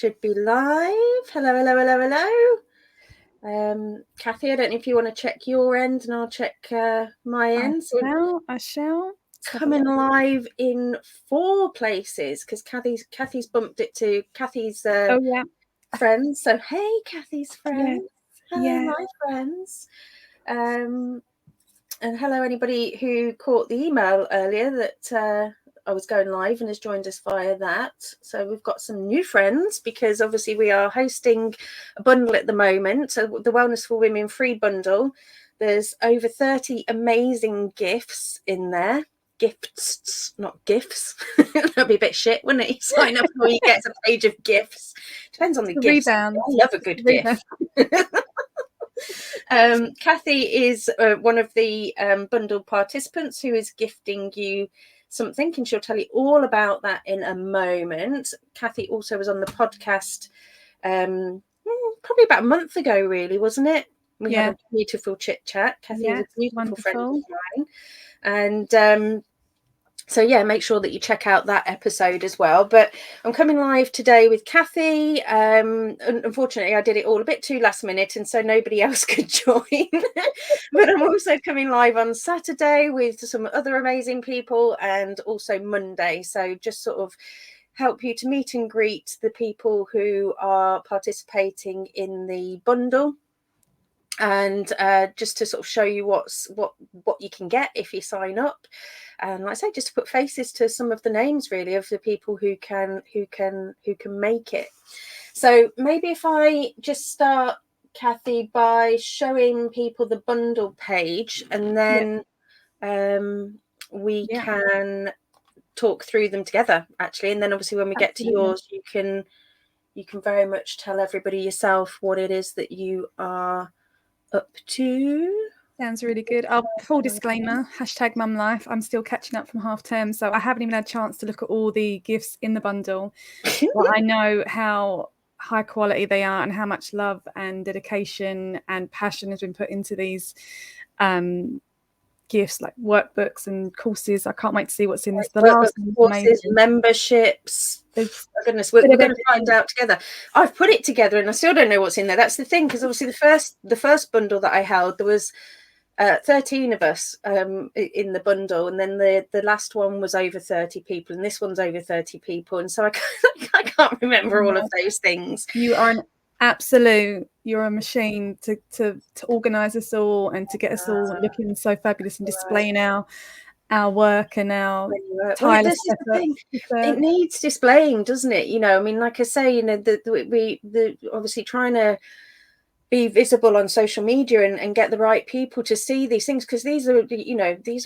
should be live. Hello, hello, hello, hello. Kathy, I don't know if you want to check your end and I'll check my end. I shall. Coming live in 4 places because Kathy's bumped it to Kathy's friends. So hey, Kathy's friends. Hello, my friends. And hello, anybody who caught the email earlier that I was going live and has joined us via that. So we've got some new friends because obviously we are hosting a bundle at the moment. So the Wellness for Women free bundle. There's over 30 amazing gifts in there. Gifts, not gifts. That'd be a bit shit, wouldn't it? You sign up before you get a page of gifts. Depends on the gifts. Rebound. I love a good gift. Kathy is one of the bundle participants who is gifting you something, and she'll tell you all about that in a moment. Kathy also was on the podcast probably about a month ago, really, wasn't it? We had a beautiful chit chat. Kathy is a beautiful friend of mine, and so yeah, make sure that you check out that episode as well. But I'm coming live today with Kathy. Unfortunately, I did it all a bit too last minute, and so nobody else could join. But I'm also coming live on Saturday with some other amazing people, and also Monday. So just sort of help you to meet and greet the people who are participating in the bundle. And just to sort of show you what you can get if you sign up, and like I say, just to put faces to some of the names really of the people who can make it. So maybe if I just start, Kathy, by showing people the bundle page, and then we can talk through them together actually, and then obviously when we get to yours, you can very much tell everybody yourself what it is that you are up to. Sounds really good. Full disclaimer, #mumlife. I'm still catching up from half term, so I haven't even had a chance to look at all the gifts in the bundle. But I know how high quality they are and how much love and dedication and passion has been put into these gifts, like workbooks and courses. I can't wait to see what's in this. The last courses, memberships. Oh goodness, we're going to find out together. I've put it together and I still don't know what's in there. That's the thing, because obviously the first bundle that I held, there was 13 of us in the bundle, and then the last one was over 30 people, and this one's over 30 people, and so I can't remember all of those things. You are you're a machine to organize us all and to get us all looking so fabulous and displaying our work and our tireless effort. It needs displaying, doesn't it? You know, I mean, like I say, you know, we obviously trying to be visible on social media and get the right people to see these things, because these are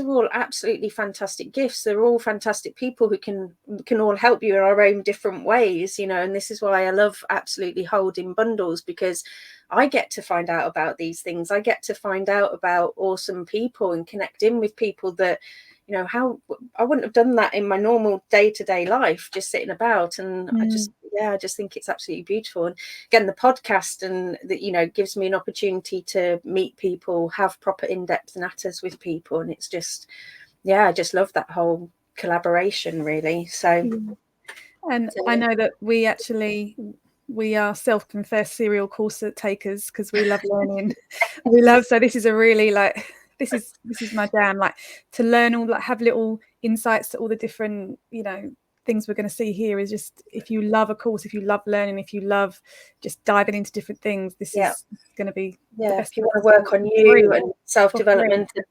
all absolutely fantastic gifts. They're all fantastic people who can all help you in our own different ways, you know, and this is why I love absolutely holding bundles, because I get to find out about these things. I get to find out about awesome people and connect in with people that, you know, how I wouldn't have done that in my normal day-to-day life, just sitting about. And I just think it's absolutely beautiful. And again, the podcast and you know, gives me an opportunity to meet people, have proper in-depth natters with people, and it's just, I just love that whole collaboration, really. So I know that we are self-confessed serial course takers, because we love learning. So this is a really this is my jam, like to learn all, like have little insights to all the different, you know, things we're going to see here. Is just, if you love a course, if you love learning, if you love just diving into different things, this is going to be the best. If you want to work on you and self-development, and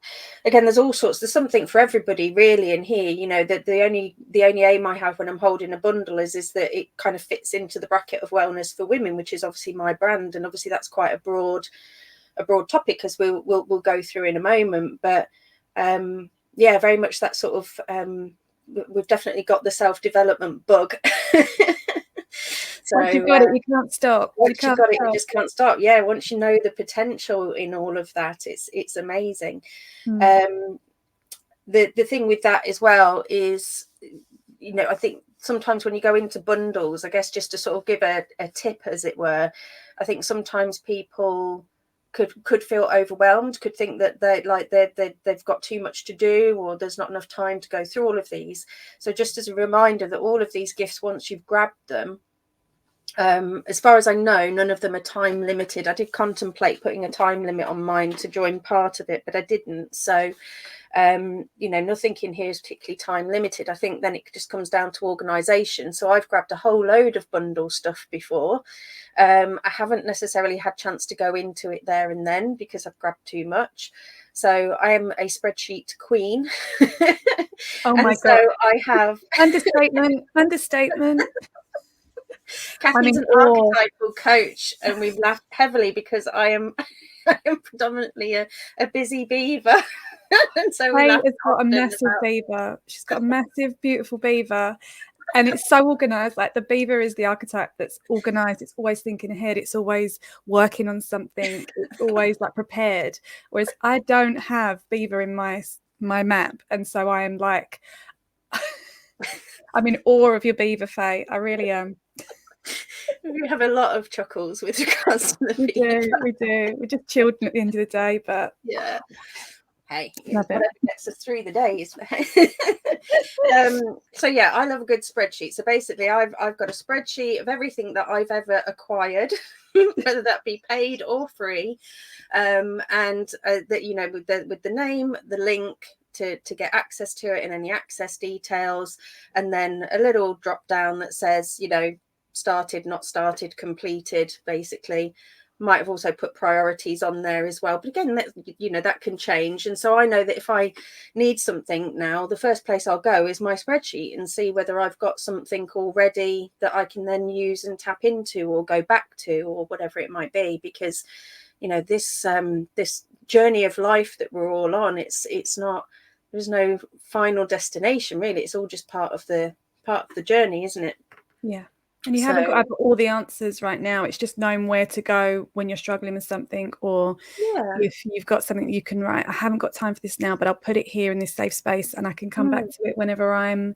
again, there's something for everybody really in here. You know, that the only aim I have when I'm holding a bundle is that it kind of fits into the bracket of Wellness for Women, which is obviously my brand, and obviously that's quite a broad topic, as we'll go through in a moment. But very much that sort of we've definitely got the self-development bug. So once you've got it, you can't stop. Once you've got it, you just can't stop. Yeah, once you know the potential in all of that, it's amazing. The thing with that as well is, you know, I think sometimes when you go into bundles, I guess just to sort of give a tip, as it were, I think sometimes people could feel overwhelmed, could think that they've got too much to do, or there's not enough time to go through all of these. So just as a reminder that all of these gifts, once you've grabbed them, As far as I know, none of them are time limited. I did contemplate putting a time limit on mine to join part of it, but I didn't. So, you know, nothing in here is particularly time limited. I think then it just comes down to organisation. So I've grabbed a whole load of bundle stuff before. I haven't necessarily had chance to go into it there and then because I've grabbed too much. So I am a spreadsheet queen. Oh and my so God. I have Understatement. Kathy's an archetypal coach, and we've laughed heavily because I am predominantly a busy beaver. And so we Kay laugh has got a massive about... beaver. She's got a massive, beautiful beaver. And it's so organized. Like the beaver is the archetype that's organized. It's always thinking ahead. It's always working on something. It's always like prepared. Whereas I don't have beaver in my map. And so I am like, I'm in awe of your beaver, Faye. I really am. We have a lot of chuckles with regards to the beaver. We do. We're just children at the end of the day, but yeah. Hey, love whatever gets us through the days. So yeah, I love a good spreadsheet. So basically, I've got a spreadsheet of everything that I've ever acquired, whether that be paid or free, and that, you know, with the name, the link to get access to it, and any access details, and then a little drop down that says, you know, started, not started, completed, basically. Might have also put priorities on there as well, but again, that, you know, that can change. And so I know that if I need something now, the first place I'll go is my spreadsheet and see whether I've got something already that I can then use and tap into or go back to, or whatever it might be. Because, you know, this journey of life that we're all on, it's not, there's no final destination really. It's all just part of the journey, isn't it? Yeah. And you haven't got all the answers right now. It's just knowing where to go when you're struggling with something, or if you've got something that you can write. I haven't got time for this now, but I'll put it here in this safe space, and I can come back to it whenever I'm,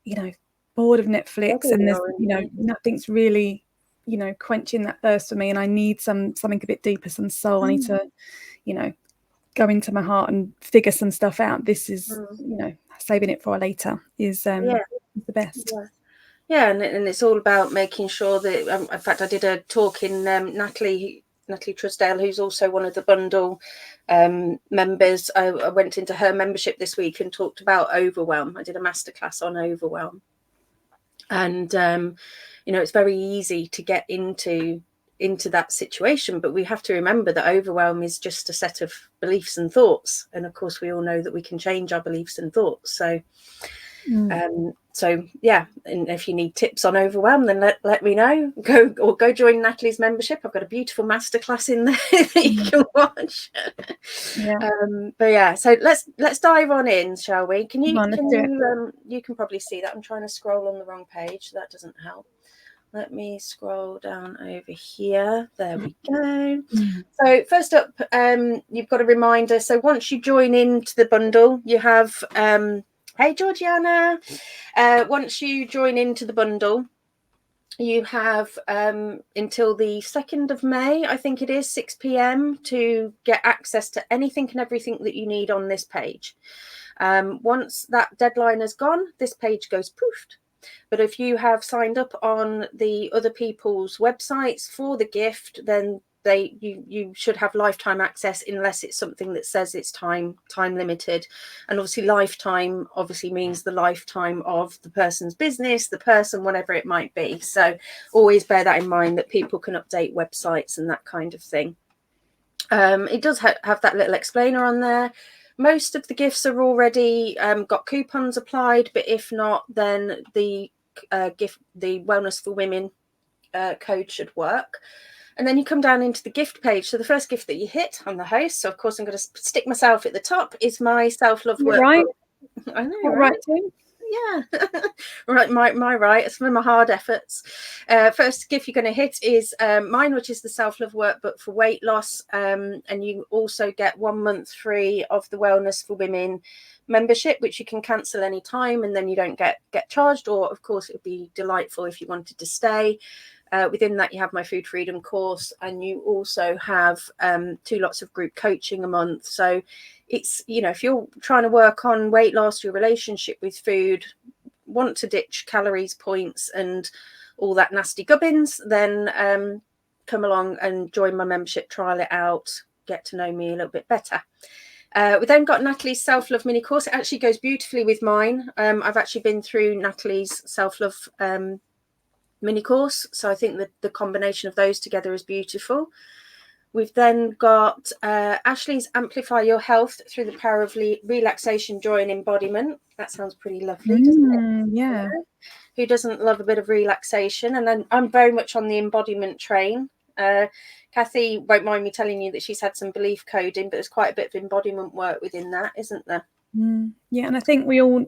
you know, bored of Netflix and there's, you know, nothing's really, you know, quenching that thirst for me, and I need something a bit deeper, some soul. I need to, you know, go into my heart and figure some stuff out. This is, you know, saving it for later is the best. Yeah, and it's all about making sure that, in fact, I did a talk in Natalie Trusdale, who's also one of the bundle members. I went into her membership this week and talked about overwhelm. I did a masterclass on overwhelm. And, you know, it's very easy to get into that situation, but we have to remember that overwhelm is just a set of beliefs and thoughts. And of course, we all know that we can change our beliefs and thoughts. So so yeah, and if you need tips on overwhelm, then let me know. Go join Natalie's membership. I've got a beautiful masterclass in there that you can watch. But yeah, so let's dive on in, shall we? You can probably see that I'm trying to scroll on the wrong page, so that doesn't help. Let me scroll down over here. There we go. So first up, you've got a reminder. So once you join into the bundle, you have hey, Georgiana. Once you join into the bundle, you have until the 2nd of May, I think it is, 6 p.m. to get access to anything and everything that you need on this page. Once that deadline is gone, this page goes poofed. But if you have signed up on the other people's websites for the gift, then you should have lifetime access, unless it's something that says it's time limited. And obviously lifetime obviously means the lifetime of the person's business, the person, whatever it might be. So always bear that in mind, that people can update websites and that kind of thing. It does have that little explainer on there. Most of the gifts are already got coupons applied, but if not, then the Wellness for Women code should work. And then you come down into the gift page. So the first gift that you hit, I'm the host, so of course I'm going to stick myself at the top, is my self-love workbook. Right. I know, right? Yeah. Right, my right. It's for my hard efforts. First gift you're going to hit is mine, which is the self-love workbook for weight loss. And you also get 1 month free of the Wellness for Women membership, which you can cancel any time, and then you don't get charged. Or of course, it would be delightful if you wanted to stay. Within that, you have my food freedom course, and you also have 2 lots of group coaching a month. So it's, you know, if you're trying to work on weight loss, your relationship with food, want to ditch calories, points, and all that nasty gubbins, then come along and join my membership, trial it out, get to know me a little bit better. We then got Natalie's self-love mini course. It actually goes beautifully with mine. I've actually been through Natalie's self-love mini course, so I think that the combination of those together is beautiful. We've then got Ashley's Amplify Your Health Through the Power of Relaxation, Joy and Embodiment. That sounds pretty lovely, doesn't it? Yeah. Who doesn't love a bit of relaxation? And then I'm very much on the embodiment train. Kathy won't mind me telling you that she's had some belief coding, but there's quite a bit of embodiment work within that, isn't there? Yeah, and I think we all,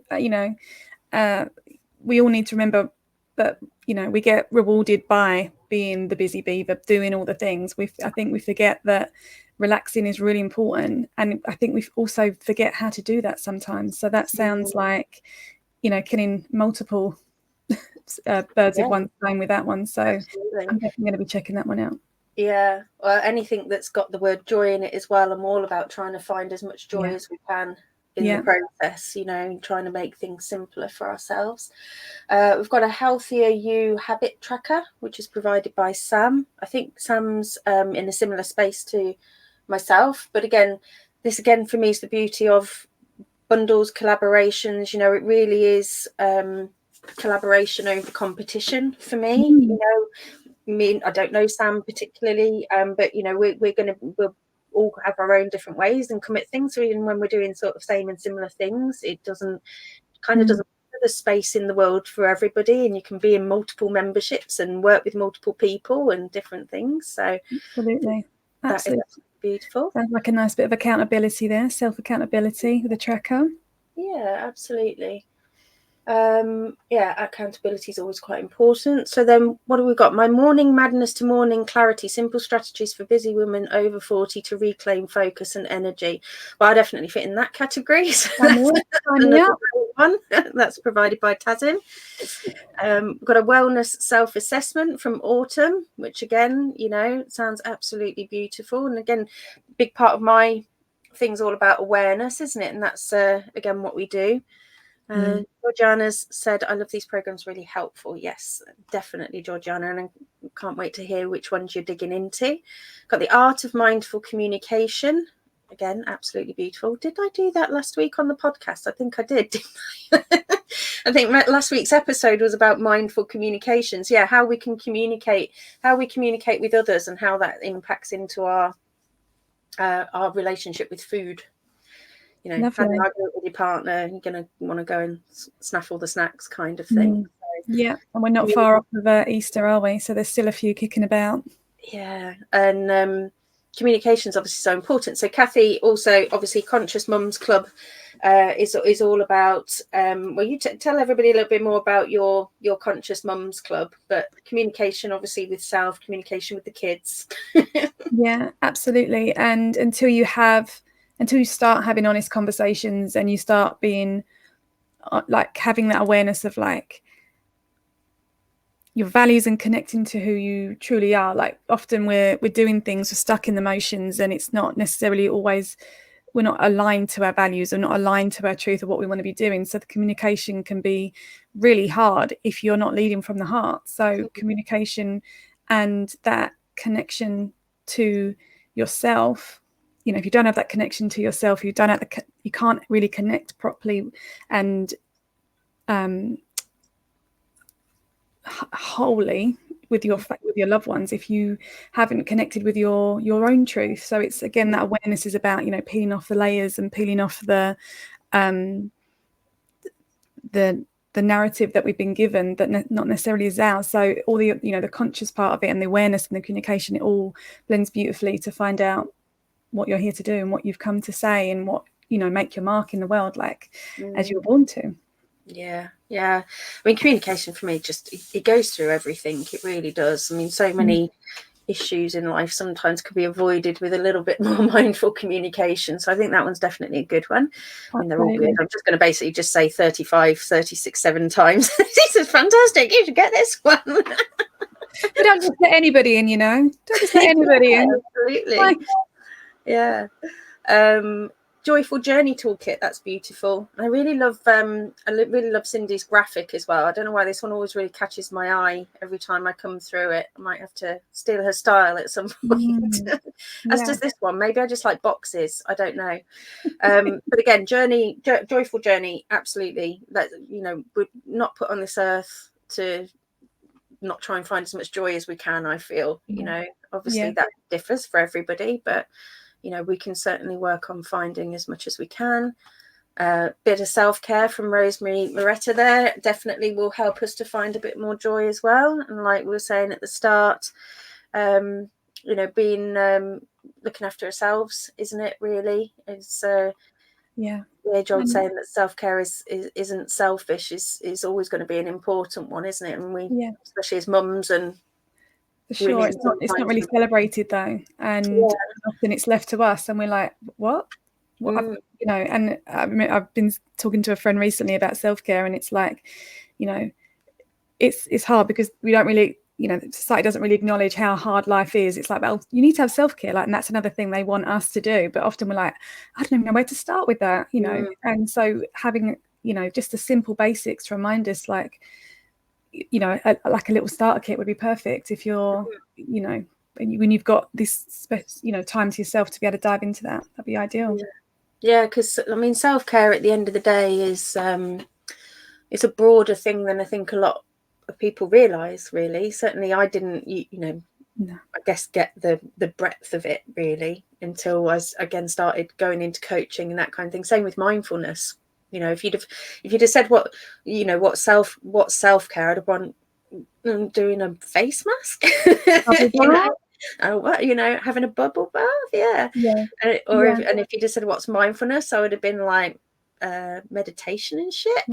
we all need to remember that, we get rewarded by being the busy beaver, doing all the things. I think we forget that relaxing is really important, and I think we also forget how to do that sometimes. So that sounds like, killing multiple birds with one stone with that one. So absolutely. I'm definitely going to be checking that one out. Yeah, well, anything that's got the word joy in it as well. I'm all about trying to find as much joy as we can in the process, trying to make things simpler for ourselves. We've got a Healthier You habit tracker, which is provided by Sam. I think Sam's in a similar space to myself, but this for me is the beauty of bundles, collaborations. It really is collaboration over competition for me. I don't know Sam particularly, but we'll all have our own different ways and commit things. So even when we're doing sort of same and similar things, it doesn't the space in the world for everybody, and you can be in multiple memberships and work with multiple people and different things. So absolutely. That is beautiful. Sounds like a nice bit of accountability there, self-accountability with a tracker. Yeah, absolutely. Accountability is always quite important. So then what have we got? My Morning Madness to Morning Clarity, Simple Strategies for Busy Women Over 40 to Reclaim Focus and Energy. Well, I definitely fit in that category. So one that's provided by Tazin. Got a Wellness Self-Assessment from Autumn, which again, sounds absolutely beautiful. And again, big part of my thing's all about awareness, isn't it? And that's again what we do. Georgiana's said, I love these programs, really helpful. Yes, definitely, Georgiana, and I can't wait to hear which ones you're digging into. Got the Art of Mindful Communication. Again, absolutely beautiful. Did I do that last week on the podcast? I think I did. I think last week's episode was about mindful communications. Yeah, how we can communicate, with others, and how that impacts into our relationship with food. Having an argument with your partner, you're going to want to go and snaff all the snacks kind of thing. Yeah, and we're not far off of Easter, are we? So there's still a few kicking about. Yeah, and communication is obviously so important. So Kathy also, obviously, Conscious Mums Club is all about, you tell everybody a little bit more about your Conscious Mums Club, but communication obviously with self, communication with the kids. Yeah, absolutely. And until you start having honest conversations and you start being having that awareness of your values and connecting to who you truly are. Often we're doing things, we're stuck in the motions, and it's not necessarily always, we're not aligned to our values or not aligned to our truth of what we want to be doing. So the communication can be really hard if you're not leading from the heart. So communication and that connection to yourself, if you don't have that connection to yourself, you can't really connect properly and wholly with your loved ones if you haven't connected with your own truth. So it's again, that awareness is about peeling off the layers and peeling off the narrative that we've been given that not necessarily is ours. So all the the conscious part of it and the awareness and the communication, it all blends beautifully to find out what you're here to do and what you've come to say and what make your mark in the world as you were born to. Yeah. I mean, communication for me it goes through everything. It really does. I mean, so many issues in life sometimes could be avoided with a little bit more mindful communication. So I think that one's definitely a good one. I mean, they're all good. I'm just going to basically just say 35, 36, 7 times. This is fantastic. You should get this one. But don't just let anybody in, Don't just let anybody in. Absolutely. Yeah. Joyful Journey Toolkit. That's beautiful. I really love Cindy's graphic as well. I don't know why this one always really catches my eye every time I come through it. I might have to steal her style at some point. As does this one. Maybe I just like boxes. I don't know. But again, Joyful Journey, absolutely. That, you know, we're not put on this earth to not try and find as much joy as we can. I feel, you know, obviously that differs for everybody, but you know, we can certainly work on finding as much as we can. Bit of self-care from Rosemary Loretta there definitely will help us to find a bit more joy as well. And like we were saying at the start, you know, being looking after ourselves, isn't it, really? It's the age-old saying that self-care isn't selfish is always going to be an important one, isn't it? And we, especially as mums, and for sure, it's not really celebrated though, and often it's left to us, and we're like, what you know. And I've been talking to a friend recently about self-care, and it's like, you know, it's hard because we don't really, you know, society doesn't really acknowledge how hard life is. It's like, well, you need to have self-care, like, and that's another thing they want us to do, but often we're like, I don't even know where to start with that, you know. And so having, you know, just the simple basics to remind us, like, you know, like a little starter kit would be perfect if you're, you know, when you've got this, you know, time to yourself to be able to dive into that. That'd be ideal. Yeah, because I mean, self-care at the end of the day is it's a broader thing than I think a lot of people realise. Really, certainly I didn't, you know, I guess get the breadth of it really until I again started going into coaching and that kind of thing. Same with mindfulness. You know, if you'd have said what, you know, what self-care, I'd have gone doing a face mask, you know, having a bubble bath, and if you just said what's mindfulness, I would have been like meditation and shit.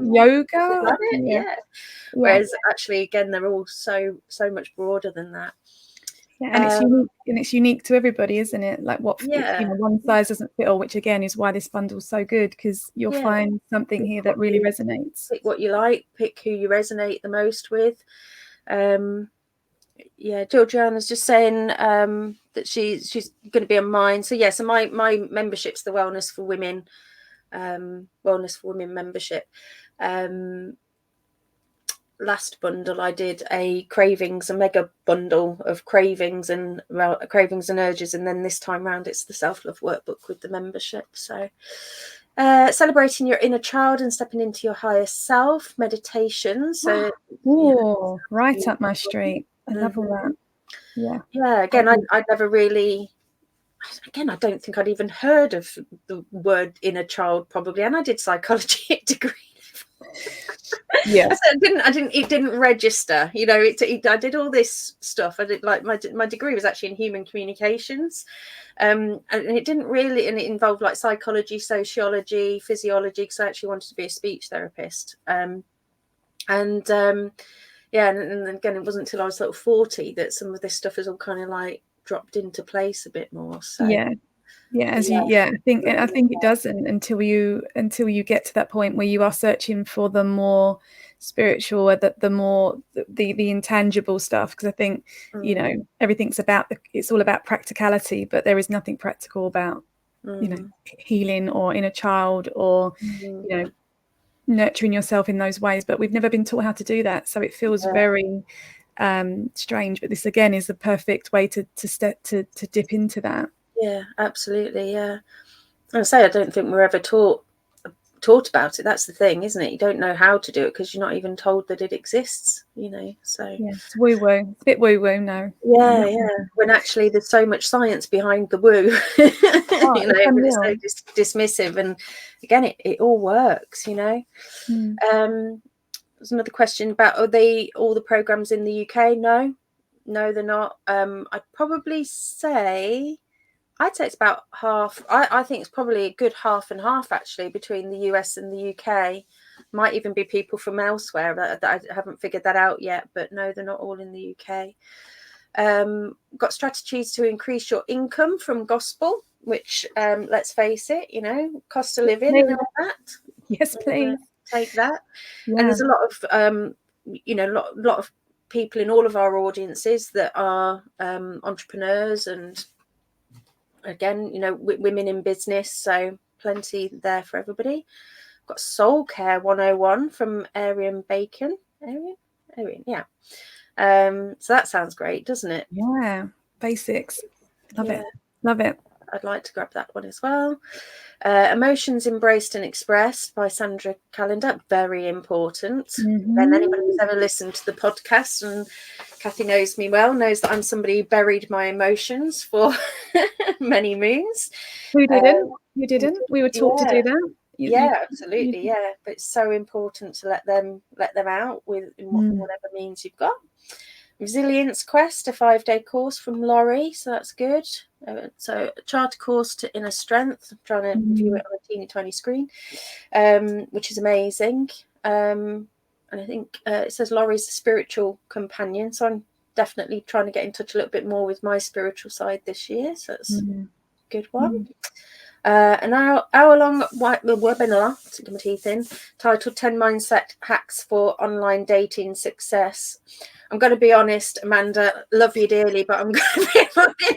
Yoga, Whereas actually, again, they're all so much broader than that. And it's unique to everybody, isn't it? Like what, you know, one size doesn't fit all, which again is why this bundle's so good, because you'll find something here that really resonates. Pick what you like, pick who you resonate the most with. Georgiana's just saying that she's going to be on mine. So so my membership's the Wellness for Women membership. Last bundle I did a mega bundle of cravings and urges, and then this time round it's the self-love workbook with the membership. So celebrating your inner child and stepping into your higher self, meditation. So right up my street. I love all that. Again, I never really, again, I don't think I'd even heard of the word inner child probably, and I did psychology degree. It didn't register, you know. I did all this stuff. I did, like, my degree was actually in human communications, and it didn't really, and it involved like psychology, sociology, physiology, because I actually wanted to be a speech therapist. And again, it wasn't until I was sort of 40 that some of this stuff is all kind of like dropped into place a bit more. So I think it doesn't until you get to that point where you are searching for the more spiritual, or the more the intangible stuff, because I think you know, everything's about it's all about practicality, but there is nothing practical about you know, healing or inner child, or you know, nurturing yourself in those ways. But we've never been taught how to do that, so it feels very strange. But this again is the perfect way to dip into that. Yeah, absolutely. Yeah, I say I don't think we're ever taught about it. That's the thing, isn't it? You don't know how to do it because you're not even told that it exists, you know. So it's woo woo. It's a bit woo woo now. Yeah. When actually there's so much science behind the woo. You know, it's so dismissive, and again, it all works, you know. There's another question about, are all the programs in the UK? No, they're not. I'd probably say, it's about half. I think it's probably a good half and half actually between the US and the UK. Might even be people from elsewhere that I haven't figured that out yet, but no, they're not all in the UK. Got strategies to increase your income from gospel, which let's face it, you know, cost of living and all that. Yes, please. Take that. And there's a lot of you know, lot of people in all of our audiences that are entrepreneurs and again, you know, women in business, so plenty there for everybody. I've got Soul Care 101 from Arian Bacon. Arian, yeah. So that sounds great, doesn't it? Yeah, basics. Love it. I'd like to grab that one as well. Emotions Embraced and Expressed by Sandra Callender, very important. Mm-hmm. And anybody who's ever listened to the podcast, and Kathy knows me well, knows that I'm somebody who buried my emotions for many moons. Who didn't? You didn't? We were taught to do that. Absolutely. But it's so important to let them out with whatever means you've got. Resilience Quest, a 5-day course from Laurie, so that's good. So a charter course to inner strength. I'm trying to view it on a teeny tiny screen, which is amazing. And I think it says Laurie's a spiritual companion, so I'm definitely trying to get in touch a little bit more with my spiritual side this year, so that's a good one. An hour-long webinar, sticking my teeth in, titled 10 Mindset Hacks for Online Dating Success. I'm going to be honest, Amanda, love you dearly, but I'm going to be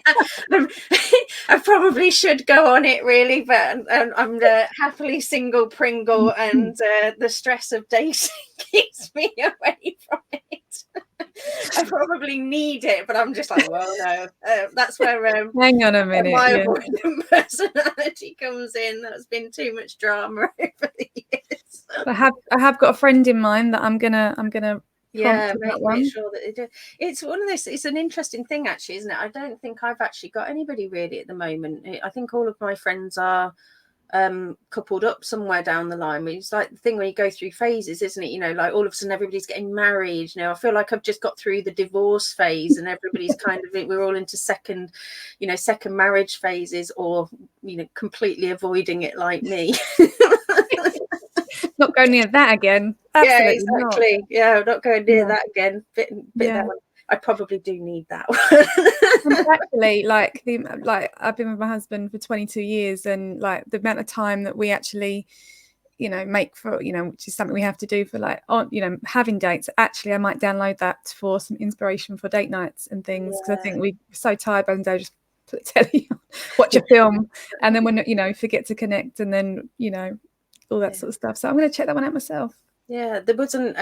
I probably should go on it, really, but I'm happily single Pringle, and the stress of dating keeps me away from it. I probably need it, but I'm just like, well, no. That's where hang on a minute, my avoidant personality comes in. That's been too much drama over the years. I have got a friend in mind that I'm gonna make sure that it's one of this. It's an interesting thing, actually, isn't it? I don't think I've actually got anybody really at the moment. I think all of my friends are coupled up somewhere down the line. It's like the thing when you go through phases, isn't it? You know, like all of a sudden everybody's getting married. You know, I feel like I've just got through the divorce phase, and everybody's kind of, we're all into second marriage phases, or, you know, completely avoiding it like me. Not going near that again. Absolutely yeah, exactly. Not. Yeah, not going near that again. Bit that one. I probably do need that one. Actually, like I've been with my husband for 22 years, and like the amount of time that we actually, you know, make for, you know, which is something we have to do for like on, you know, having dates. Actually, I might download that for some inspiration for date nights and things, because I think we're so tired by the day, just put the telly on, watch a film, and then when, you know, forget to connect, and then, you know, all that sort of stuff. So I'm going to check that one out myself. Yeah, there wasn't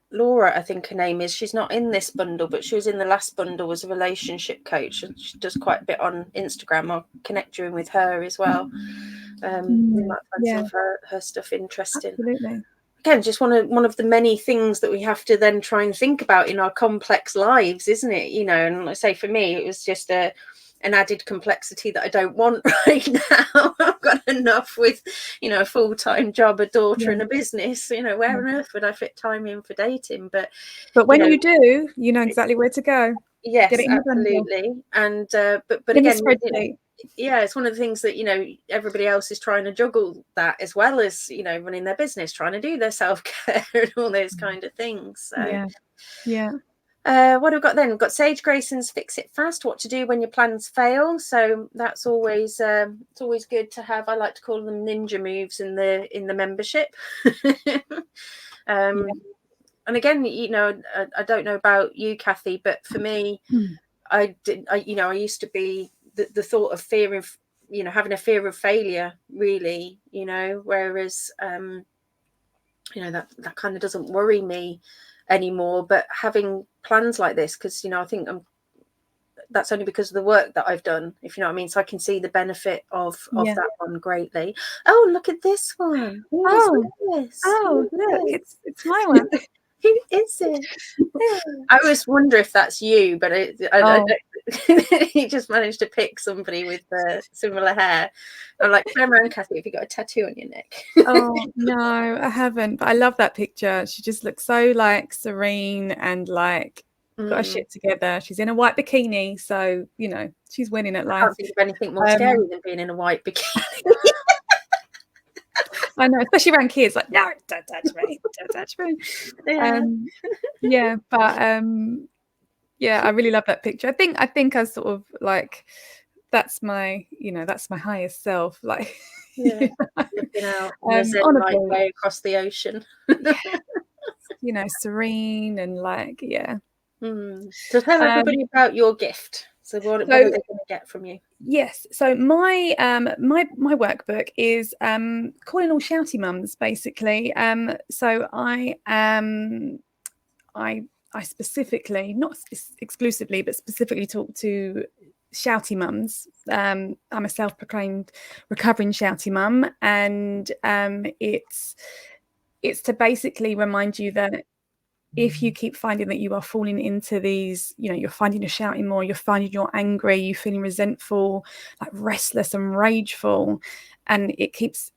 Laura, I think her name is. She's not in this bundle, but she was in the last bundle, was a relationship coach, and she does quite a bit on Instagram. I'll connect you in with her as well. We might find some of her stuff interesting. Absolutely. Again, just one of the many things that we have to then try and think about in our complex lives, isn't it? You know, and like I say, for me, it was just an added complexity that I don't want right now. I've got enough with, you know, a full-time job, a daughter, and a business. You know, where on earth would I fit time in for dating? But when you do, you know exactly where to go. Yes, absolutely. And but again, it's one of the things that, you know, everybody else is trying to juggle that, as well as, you know, running their business, trying to do their self-care and all those kind of things. So what have we got then? We've got Sage Grayson's Fix It Fast, what to do when your plans fail. So that's always it's always good to have. I like to call them ninja moves in the membership. And again, you know, I don't know about you, Kathy, but for me, I used to be the thought of fear of, you know, having a fear of failure, really, you know, whereas you know, that kind of doesn't worry me anymore. But having plans like this, because, you know, I think that's only because of the work that I've done, if you know what I mean. So I can see the benefit of that one greatly. Oh, look at this one. Look, it's my one. Who is it? I always wonder if that's you, but he just managed to pick somebody with similar hair. I'm like, turn around, Kathy, have you got a tattoo on your neck? Oh, no, I haven't. But I love that picture. She just looks so like serene and like got her shit together. She's in a white bikini, so, you know, she's winning at life. I can't think of anything more scary than being in a white bikini. I know, especially around kids, like, no, don't touch me, don't touch me. I really love that picture. I think I sort of like, that's my highest self, like, looking out on a zen-like way across the ocean. You know, serene and like, So tell everybody about your gift. So what are they going to get from you? Yes. So my my workbook is calling all shouty mums, basically. So I specifically, not exclusively, but specifically talk to shouty mums. I'm a self-proclaimed recovering shouty mum, and it's to basically remind you that if you keep finding that you are falling into these, you're finding you're shouting more, you're finding you're angry, you're feeling resentful, like restless and rageful, and it keeps,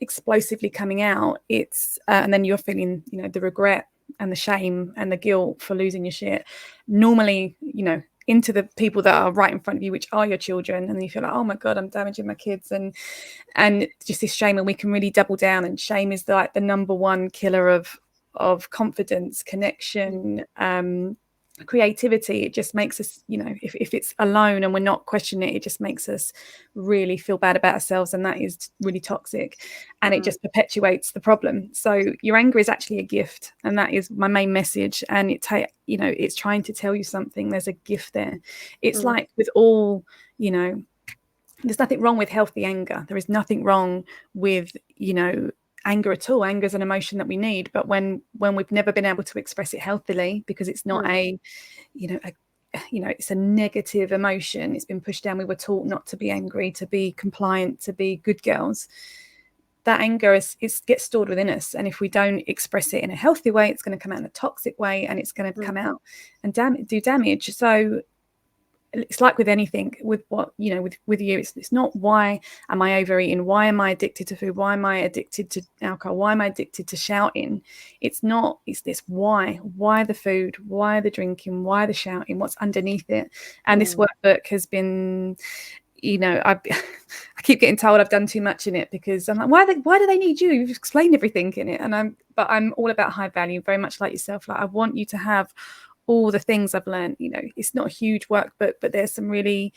explosively coming out, it's and then you're feeling, the regret and the shame and the guilt for losing your shit, normally, into the people that are right in front of you, which are your children, and you feel like, oh my God, I'm damaging my kids, and just this shame. And we can really double down, and shame is like the number one killer of confidence, connection, creativity. It just makes us, if it's alone and we're not questioning it, it just makes us really feel bad about ourselves, and that is really toxic, and it just perpetuates the problem. So your anger is actually a gift, and that is my main message, and it's trying to tell you something. There's a gift there. It's like with all, there's nothing wrong with healthy anger. There is nothing wrong with, anger at all. Anger is an emotion that we need, but when we've never been able to express it healthily, because it's not it's a negative emotion, it's been pushed down. We were taught not to be angry, to be compliant, to be good girls. That anger gets stored within us, and if we don't express it in a healthy way, it's going to come out in a toxic way, and it's going to come out and do damage. So it's like with anything, with what, with you, it's not why am I overeating, why am I addicted to food, why am I addicted to alcohol, why am I addicted to shouting. It's this why the food, why the drinking, why the shouting, what's underneath it. And this workbook has been, I keep getting told I've done too much in it, because I'm like, why do they need you? You've explained everything in it. And I'm all about high value, very much like yourself. Like, I want you to have all the things I've learned. It's not a huge workbook, but there's some really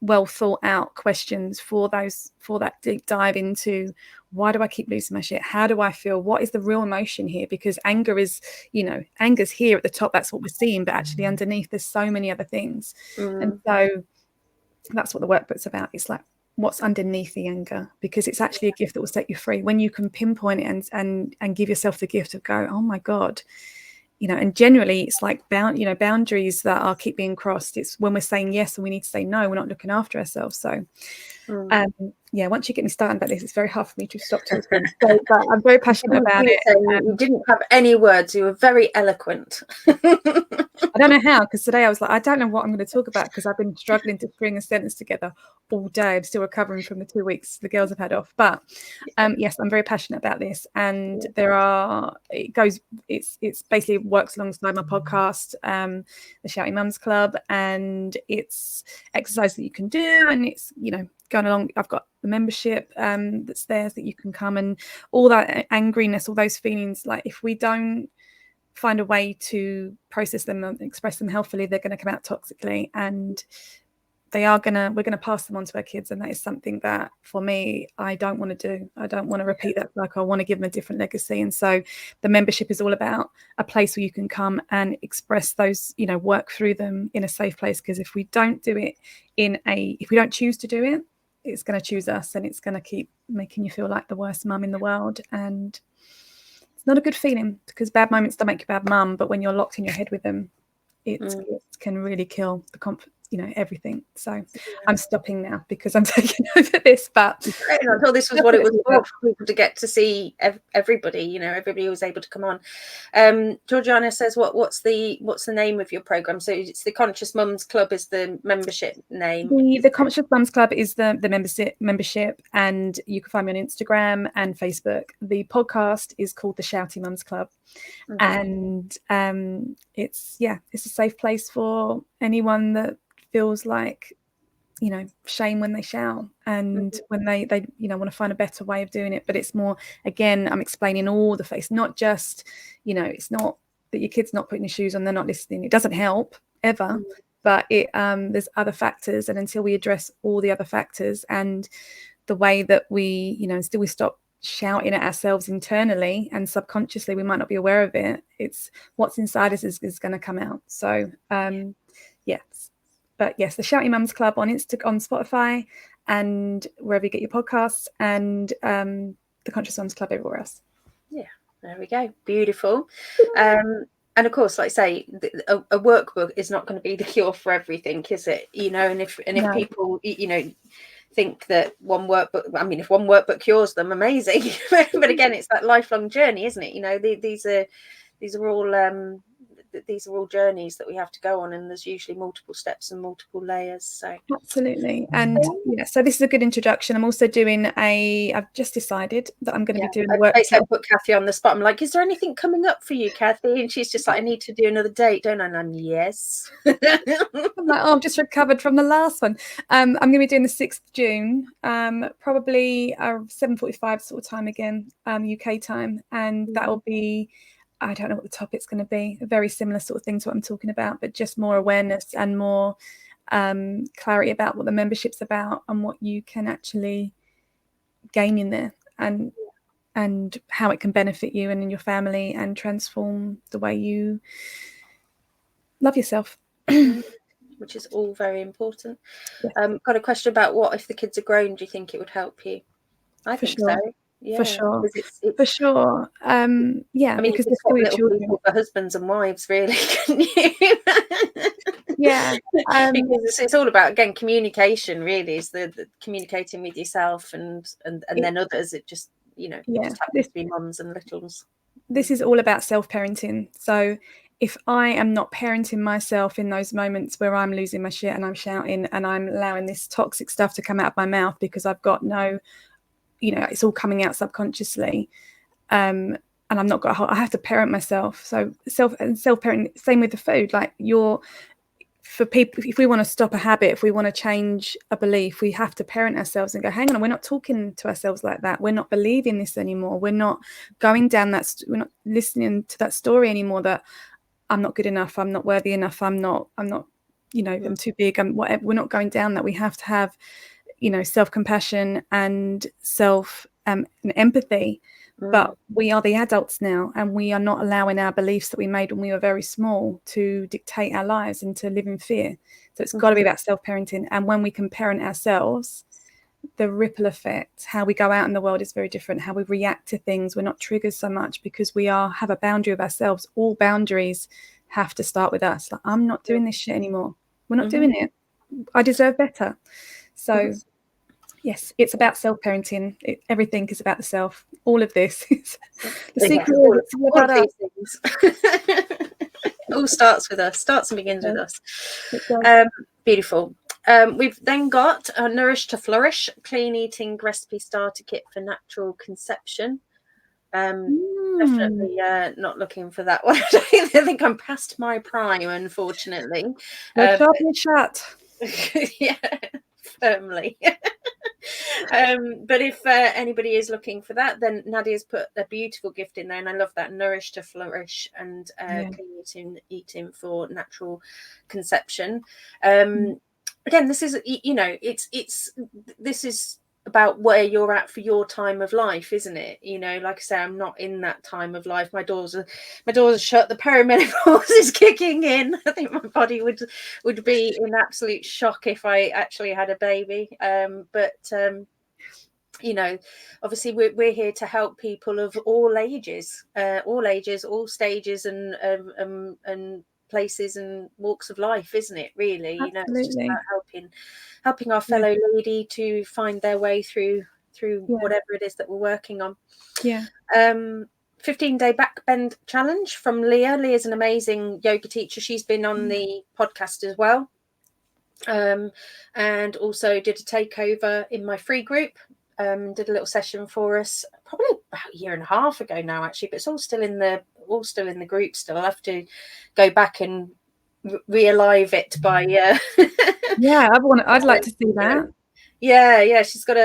well thought out questions for that deep dive into, why do I keep losing my shit? How do I feel? What is the real emotion here? Because anger is, anger's here at the top. That's what we're seeing. But actually underneath, there's so many other things. And so that's what the workbook's about. It's like, what's underneath the anger, because it's actually a gift that will set you free when you can pinpoint it and give yourself the gift of go, oh my God. And generally it's like boundaries that are keep being crossed. It's when we're saying yes and we need to say no, we're not looking after ourselves. So once you get me started about this, it's very hard for me to stop talking. So, but I'm very passionate about it. You didn't have any words. You were very eloquent. I don't know how, because today I was like, I don't know what I'm going to talk about, because I've been struggling to string a sentence together all day. I'm still recovering from the 2 weeks the girls have had off. But yes, I'm very passionate about this. And it's basically works alongside my podcast, the Shouty Mums Club, and it's exercise that you can do, and it's, going along. I've got the membership that's there, that you can come, and all that angriness, all those feelings, like if we don't find a way to process them and express them healthily, they're going to come out toxically, and we're going to pass them on to our kids. And that is something that, for me, I don't want to do. I don't want to repeat that cycle. I want to give them a different legacy. And so the membership is all about a place where you can come and express those, work through them in a safe place. Because if we don't do it if we don't choose to do it, it's going to choose us, and it's going to keep making you feel like the worst mum in the world. And it's not a good feeling, because bad moments don't make you a bad mum, but when you're locked in your head with them, it can really kill the confidence, everything. So I'm stopping now, because I'm taking over this. But I thought this was what it was for people to get to see everybody. Everybody was able to come on. Georgiana says, what's the name of your program? So it's the Conscious Mums Club is the membership name. The Conscious Mums Club is the membership, and you can find me on Instagram and Facebook. The podcast is called the Shouty Mums Club, and it's a safe place for anyone that feels like, shame when they shout, and when they want to find a better way of doing it. But it's more, again, I'm explaining all the face, not just, it's not that your kid's not putting your shoes on, they're not listening. It doesn't help ever, but there's other factors, and until we address all the other factors and the way that we, until we stop shouting at ourselves internally and subconsciously, we might not be aware of it, it's what's inside us is going to come out. So Yes. But yes, the Shouty Mums Club on Spotify and wherever you get your podcasts, and the Conscious Mums Club everywhere else. Yeah, there we go. Beautiful. And of course, like I say, a workbook is not going to be the cure for everything, is it? You know, and if people, you know, think that one workbook, I mean, if one workbook cures them, amazing. But again, it's that lifelong journey, isn't it? You know, these are all journeys that we have to go on, and there's usually multiple steps and multiple layers. So absolutely. And yeah, so this is a good introduction. I'm also doing I've just decided that I'm going to be doing work. I put Kathy on the spot. I'm like, is there anything coming up for you, Kathy? And she's just like, I need to do another date, don't I? And I'm yes. I'm like, oh, I've just recovered from the last one. I'm going to be doing the 6th of June, probably 7:45 sort of time again, UK time, and that will be, I don't know what the topic's going to be, a very similar sort of thing to what I'm talking about, but just more awareness and more clarity about what the membership's about and what you can actually gain in there, and how it can benefit you and in your family and transform the way you love yourself. Which is all very important. Yes. Got a question about what if the kids are grown, do you think it would help you? I think so. Yeah, for sure. It's, for sure. Yeah, I mean, because it's little people for husbands and wives, really, can you? Yeah. Because it's all about, again, communication, really, is the communicating with yourself and then others. It just, you know, it just happens to be mums and littles. This is all about self-parenting. So if I am not parenting myself in those moments where I'm losing my shit and I'm shouting and I'm allowing this toxic stuff to come out of my mouth because I've got no, you know, it's all coming out subconsciously, and I'm not I have to parent myself. So self-parenting, same with the food. Like for people, if we want to stop a habit, if we want to change a belief, we have to parent ourselves and go, hang on, we're not talking to ourselves like that. We're not believing this anymore. We're not going down that, we're not listening to that story anymore that I'm not good enough, I'm not worthy enough, I'm not, you know, I'm too big, I'm whatever. We're not going down that. We have to have, you know, self-compassion and and empathy. But we are the adults now, and we are not allowing our beliefs that we made when we were very small to dictate our lives and to live in fear. So it's got to be about self-parenting. And when we can parent ourselves, the ripple effect, how we go out in the world is very different. How we react to things, we're not triggered so much because we have a boundary of ourselves. All boundaries have to start with us. Like, I'm not doing this shit anymore. We're not doing it. I deserve better. So yes, it's about self-parenting. Everything is about the self. All of this is the secret. It's all about us. It all starts with us. Starts and begins with us. Beautiful. We've then got Nourish to Flourish, clean eating recipe starter kit for natural conception. Definitely not looking for that one. I think I'm past my prime, unfortunately. Shut. Yeah, firmly. But if anybody is looking for that, then Nadia's put a beautiful gift in there, and I love that. Nourish to Flourish and clean eating for natural conception. Again, this is, you know, this is about where you're at for your time of life, isn't it? You know, like I say, I'm not in that time of life. My doors are shut. The perimenopause is kicking in. I think my body would be in absolute shock if I actually had a baby. But you know, obviously we're here to help people of all ages, all stages, and places and walks of life, isn't it, really? Absolutely. You know, it's just about helping our fellow lady to find their way through whatever it is that we're working on. 15-day back bend challenge from Leah. Leah's an amazing yoga teacher. She's been on the podcast as well, and also did a takeover in my free group. Did a little session for us probably about a year and a half ago now, actually, but it's all still in the group still. I'll have to go back and re-alive it by I'd like to see that. Yeah, she's got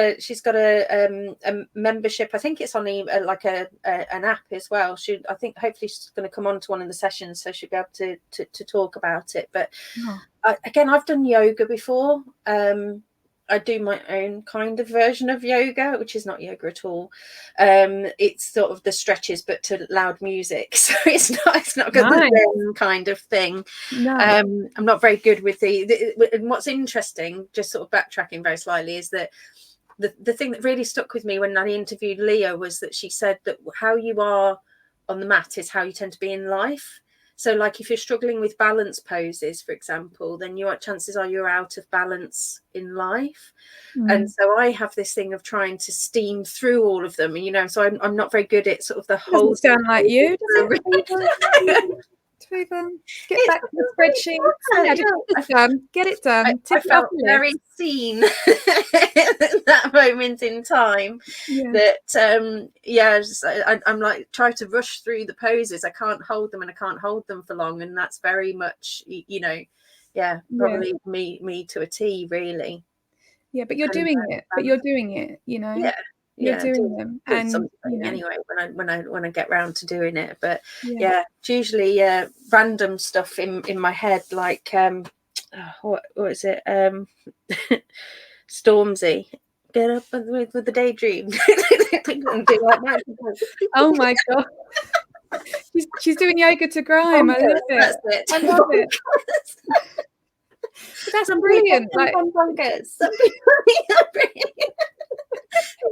a membership. I think it's on like an app as well. I think hopefully she's going to come on to one of the sessions, so she'll be able to talk about it. But again, I've done yoga before, I do my own kind of version of yoga, which is not yoga at all. It's sort of the stretches, but to loud music. So it's not got the same kind of thing. No. I'm not very good with and what's interesting, just sort of backtracking very slightly, is that the thing that really stuck with me when I interviewed Leah was that she said that how you are on the mat is how you tend to be in life. So like if you're struggling with balance poses, for example, then chances are you're out of balance in life. And so I have this thing of trying to steam through all of them, so I'm not very good at sort of the whole. Doesn't sound like you, does it? Get back to the spreadsheet. Get it done. I felt very seen at that moment in time. That I'm like trying to rush through the poses. I can't hold them, and I can't hold them for long, and that's very much probably me to a T, really. Yeah, but you're doing it. You're doing them, and anyway when I get round to doing it. But it's usually random stuff in my head, like what is it, Stormzy, get up with the daydream. Oh my god, she's doing yoga to grime. I love it. That's it. I love it. That's brilliant. Like,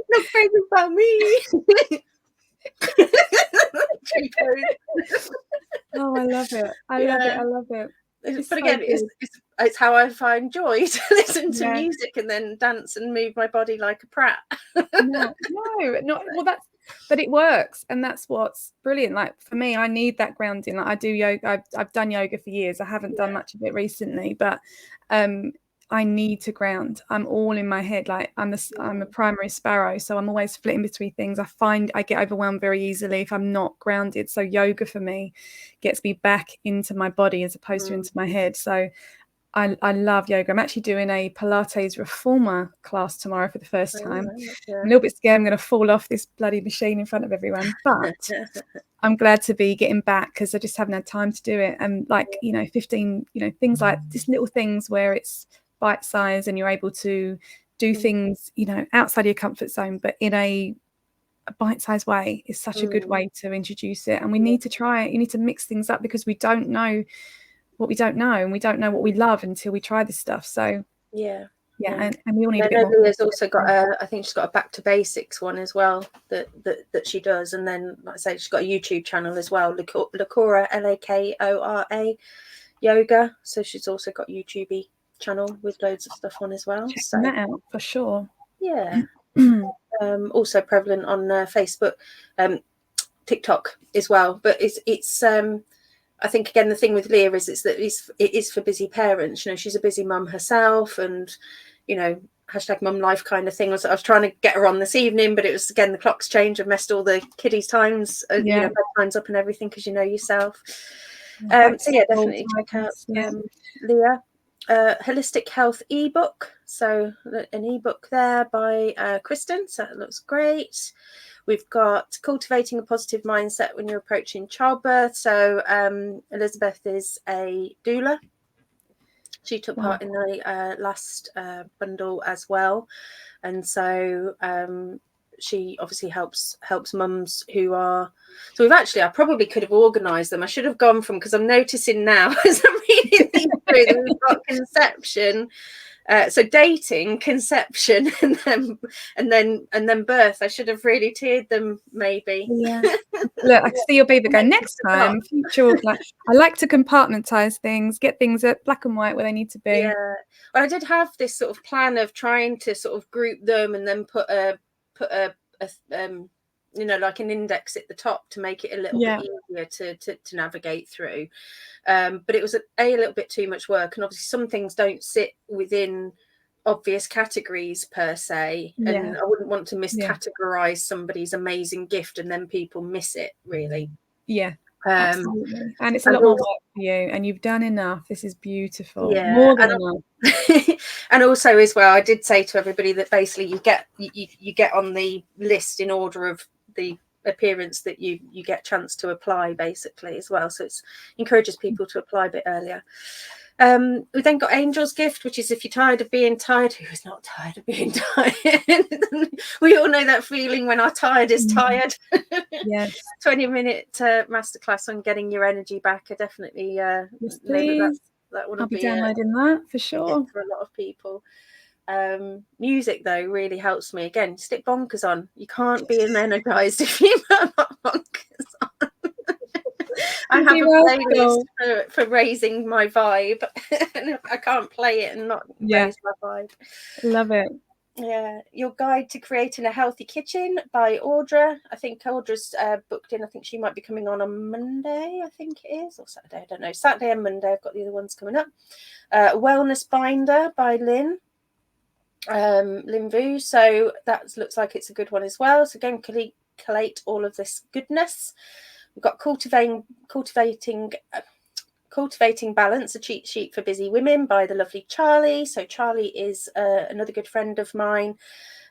no crazy about me. Oh, I love it. I love it. But again, it's how I find joy to listen to music and then dance and move my body like a prat. But it works, and that's what's brilliant. Like for me, I need that grounding. Like I do yoga. I've done yoga for years. I haven't done much of it recently, but I need to ground. I'm all in my head. Like I'm a primary sparrow, so I'm always flitting between things. I find I get overwhelmed very easily if I'm not grounded. So yoga for me gets me back into my body as opposed to into my head. So I love yoga. I'm actually doing a Pilates reformer class tomorrow for the first time. I'm a little bit scared I'm going to fall off this bloody machine in front of everyone, but I'm glad to be getting back because I just haven't had time to do it. And like, 15, things like just little things where it's bite size and you're able to do things, outside your comfort zone, but in a bite-sized way is such a good way to introduce it. And we need to try it. You need to mix things up because we don't know what we don't know, and we don't know what we love until we try this stuff. So and we all need a bit more. Leah's also got I think she's got a back to basics one as well that she does, and then like I say, she's got a YouTube channel as well, Lakora, Lakora yoga. So she's also got a YouTube channel with loads of stuff on as well. Check that out for sure. Also prevalent on Facebook, TikTok as well. But it's I think again the thing with Leah is that it is for busy parents. She's a busy mum herself, and hashtag mum life kind of thing. I was trying to get her on this evening, but it was again the clocks changed and messed all the kiddies' times, bedtimes up and everything because yourself. Definitely check out Leah. Holistic Health ebook. So an ebook there by Kristen. So it looks great. We've got Cultivating a Positive Mindset When You're Approaching Childbirth. So Elizabeth is a doula. She took part in the last bundle as well. And so she obviously helps mums who are. So I probably could have organised them. I should have gone from, because I'm noticing now as I'm reading these through that we've got conception. So dating, conception, and then birth. I should have really tiered them, maybe. Yeah. Look, I can see your baby go next time. Future, I like to compartmentalize things, get things at black and white where they need to be. Yeah. Well, I did have this sort of plan of trying to sort of group them and then put a like an index at the top to make it a little bit easier to navigate through. But it was a little bit too much work, and obviously some things don't sit within obvious categories per se, and I wouldn't want to miscategorize somebody's amazing gift and then people miss it, really. Absolutely. And it's a lot more work for you, and you've done enough. This is beautiful. More than enough. And also as well, I did say to everybody that basically you get on the list in order of the appearance that you get chance to apply, basically, as well. So it encourages people to apply a bit earlier. We then got Angel's Gift, which is if you're tired of being tired. Who is not tired of being tired? We all know that feeling when our tired is tired. Yes. 20-minute masterclass on getting your energy back. I definitely Yes, know please. that will I'll be be downloading that for sure. for a lot of people. Music though really helps me. Again, stick bonkers on. You can't be energized if you put bonkers on. I have a playlist for raising my vibe, and I can't play it and not raise my vibe. Love it. Yeah, Your Guide to Creating a Healthy Kitchen by Audra. I think Audra's booked in. I think she might be coming on Monday, I think it is, or Saturday, I don't know. Saturday and Monday, I've got the other ones coming up. Wellness Binder by Lynn Vu. So that looks like it's a good one as well. So again, collate all of this goodness. We've got Cultivating Balance, a cheat sheet for busy women by the lovely Charlie. So Charlie is another good friend of mine.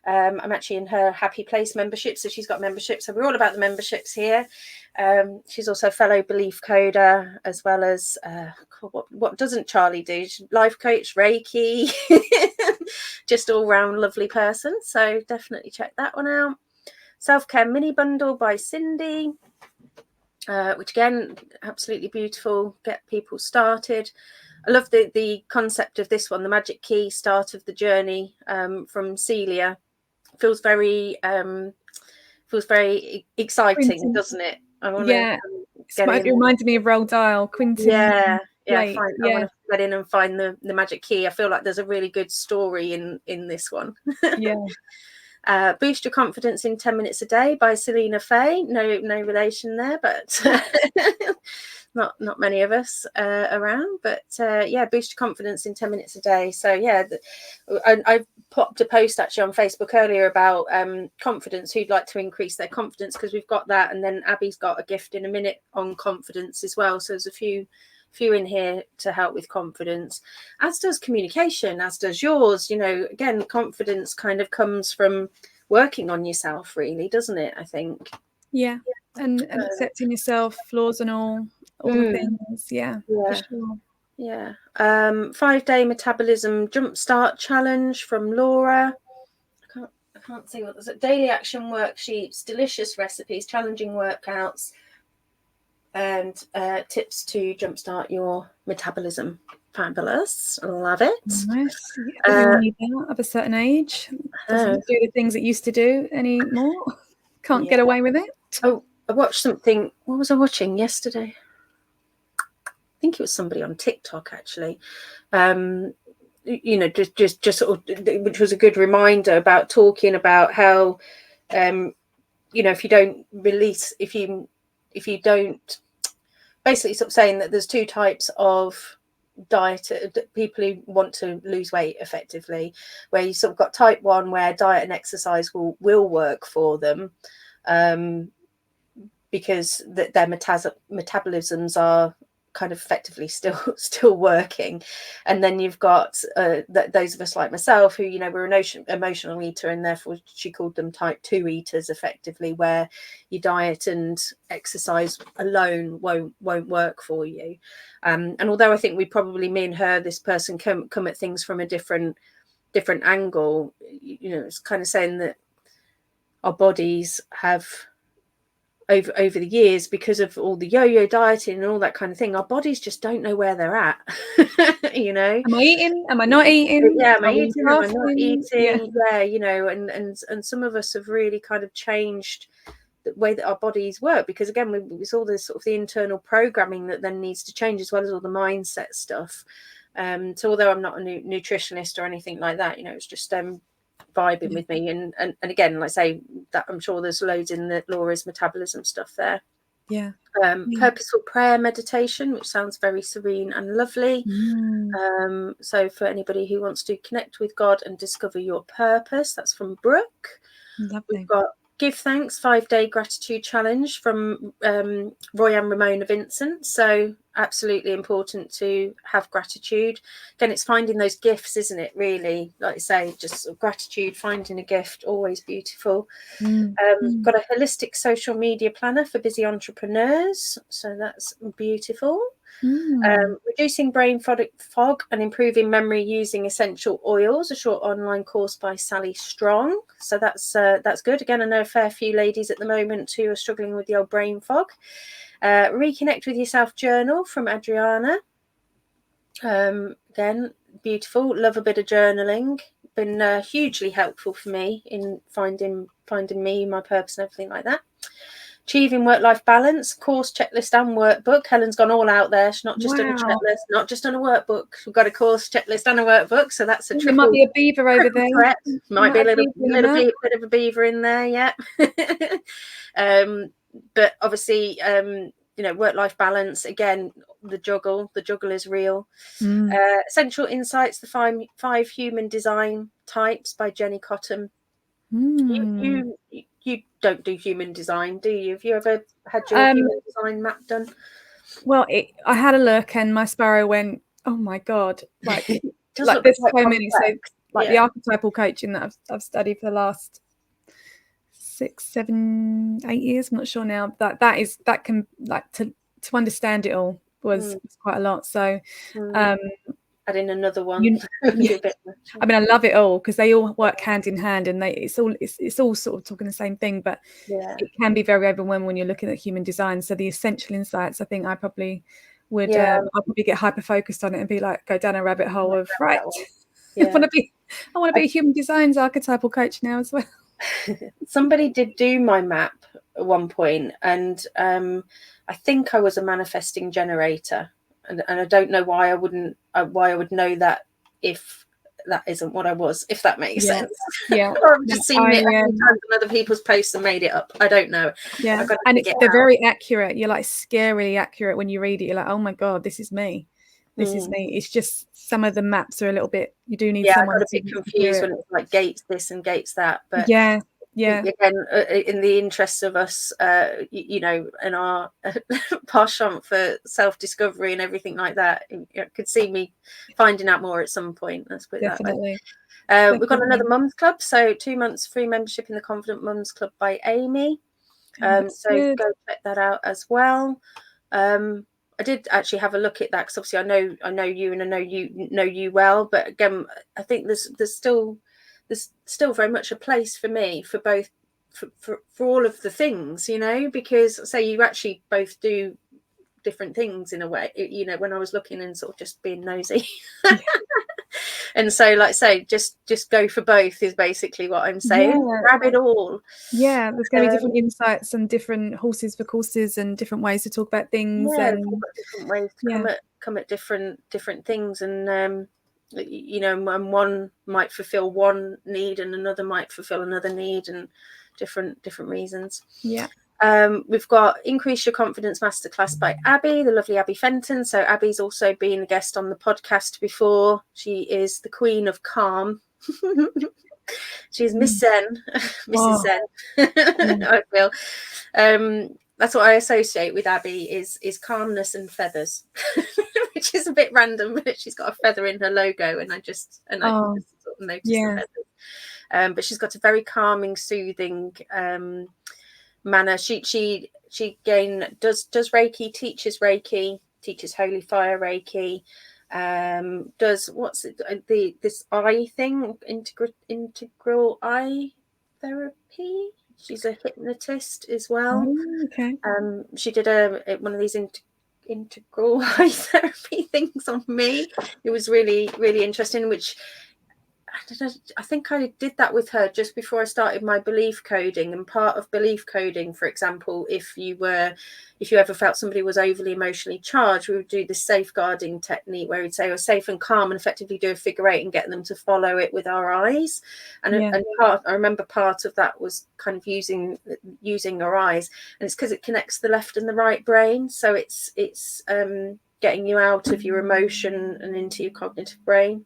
I'm actually in her Happy Place membership, so she's got membership. So we're all about the memberships here. She's also a fellow belief coder, as well as what doesn't Charlie do? She's life coach, Reiki, just all round lovely person. So definitely check that one out. Self-Care Mini Bundle by Cindy. Which again, absolutely beautiful, get people started. I love the concept of this one, the magic key, start of the journey, from Celia. Feels very exciting, Quintin. Doesn't it? I want to it reminded me of Roald Dahl, Quintin. I want to get in and find the magic key. I feel like there's a really good story in this one. Boost Your Confidence in 10 Minutes a Day by Selena Fay. No relation there, but not many of us around. But Boost Your Confidence in 10 minutes a day. So I popped a post actually on Facebook earlier about confidence, who'd like to increase their confidence, because we've got that, and then Abby's got a gift in a minute on confidence as well. So there's a few in here to help with confidence, as does communication, as does yours. Again, confidence kind of comes from working on yourself, really, doesn't it? I think. And accepting yourself, flaws and all the things. For sure. 5-day metabolism jumpstart challenge from Laura. I can't see what there's. Daily action worksheets, delicious recipes, challenging workouts, and tips to jumpstart your metabolism. Fabulous. Love it. Nice. Everyone needs that of a certain age. Doesn't do the things it used to do anymore. Can't get away with it. Oh, I watched something. What was I watching yesterday? I think it was somebody on TikTok, actually. Just sort of, which was a good reminder about talking about how, if you don't release, if you don't, basically sort of saying that there's two types of diet, people who want to lose weight effectively, where you sort of got type 1, where diet and exercise will work for them, because their metabolisms are kind of effectively still working. And then you've got those of us like myself who, we're an emotional eater, and therefore she called them type 2 eaters effectively, where your diet and exercise alone won't work for you. And although I think we probably, me and her, this person come at things from a different angle, it's kind of saying that our bodies have over the years, because of all the yo-yo dieting and all that kind of thing, our bodies just don't know where they're at. Am I eating? Am I not eating? Am I eating? Am I not eating? And some of us have really kind of changed the way that our bodies work, because again, it's all this sort of the internal programming that then needs to change, as well as all the mindset stuff. So although I'm not a nutritionist or anything like that, it's just vibing with me, and again, like I say, that I'm sure there's loads in the Laura's metabolism stuff there. Purposeful prayer meditation, which sounds very serene and lovely. So for anybody who wants to connect with God and discover your purpose, that's from Brooke. Lovely. We've got Give Thanks 5-day gratitude challenge from Roy and Ramona Vincent. So absolutely important to have gratitude. Again, it's finding those gifts, isn't it, really? Like I say, just gratitude, finding a gift, always beautiful. Got a holistic social media planner for busy entrepreneurs, so that's beautiful. Reducing brain fog and improving memory using essential oils, a short online course by Sally Strong. So that's good. Again, I know a fair few ladies at the moment who are struggling with the old brain fog. Reconnect with Yourself journal from Adriana. Again, beautiful. Love a bit of journaling. Been hugely helpful for me in finding me, my purpose, and everything like that. Achieving work-life balance, course, checklist, and workbook. Helen's gone all out there. She's not just done a checklist, not just done a workbook. We've got a course, checklist, and a workbook. So that's a triple. There might be a beaver over there. Threat. Might be a little bit of a beaver in there, yeah. But obviously, work-life balance. Again, the juggle is real. Essential Insights: The 5 Human Design Types by Jenny Cotton. You don't do human design, do you? Have you ever had your human design map done? Well, I had a look, and my sparrow went, "Oh my god!" Like, there's so many. So, the archetypal coaching that I've studied for the last 6, 7, 8 years. I'm not sure now. That can to understand it all was quite a lot. So, add in another one. I mean, I love it all because they all work hand in hand, and it's all sort of talking the same thing. But it can be very overwhelming when you're looking at human design. So the essential insights, I think I probably would. I'll probably get hyper focused on it and be like, go down a rabbit hole of right. I want to be a human designs archetypal coach now as well. Somebody did do my map at one point, and I think I was a manifesting generator. And I don't know why I would know that if that isn't what I was, if that makes sense. Yeah. Or I've just seen it times on other people's posts and made it up. I don't know. Yeah. And they're very accurate. You're like scarily accurate when you read it. You're like, oh my God, this is me. This is me. It's just some of the maps are a little bit, you do need someone. I got a bit confused when it's like gates this and gates that. But yeah, again, in the interests of us, and our penchant for self-discovery and everything like that, you could see me finding out more at some point. Let's put it definitely. that way. We've got another Mums Club, so 2 months free membership in the Confident Mums Club by Amy. So good. Go check that out as well. I did actually have a look at that because obviously I know you, and I know you well, but again, I think there's still very much a place for me for both for all of the things, because say you actually both do different things in a way, when I was looking and sort of just being nosy. And so, like say, just go for both is basically what I'm saying. Grab it all. Yeah, there's going to be different insights and different horses for courses and different ways to talk about things. And different ways to come at different things, and and one might fulfill one need and another might fulfill another need, and different reasons. We've got Increase Your Confidence Masterclass by Abby, the lovely Abby Fenton. So Abby's also been a guest on the podcast before. She is the queen of calm. She's Miss Zen, Mrs. Zen. I feel that's what I associate with Abby is calmness and feathers, which is a bit random, but she's got a feather in her logo, and I just sort of noticed the feathers. But she's got a very calming, soothing manner. She again does Reiki, teaches Holy Fire Reiki, does this eye thing, integral eye therapy. She's a hypnotist as well. She did one of these integral eye therapy things on me. It was really, really interesting, which I think I did that with her just before I started my belief coding. And part of belief coding, for example, if you ever felt somebody was overly emotionally charged, we would do this safeguarding technique where we'd say, "Oh, safe and calm," and effectively do a figure 8 and get them to follow it with our eyes. And I remember part of that was kind of using our eyes, and it's because it connects the left and the right brain. So it's getting you out of your emotion and into your cognitive brain.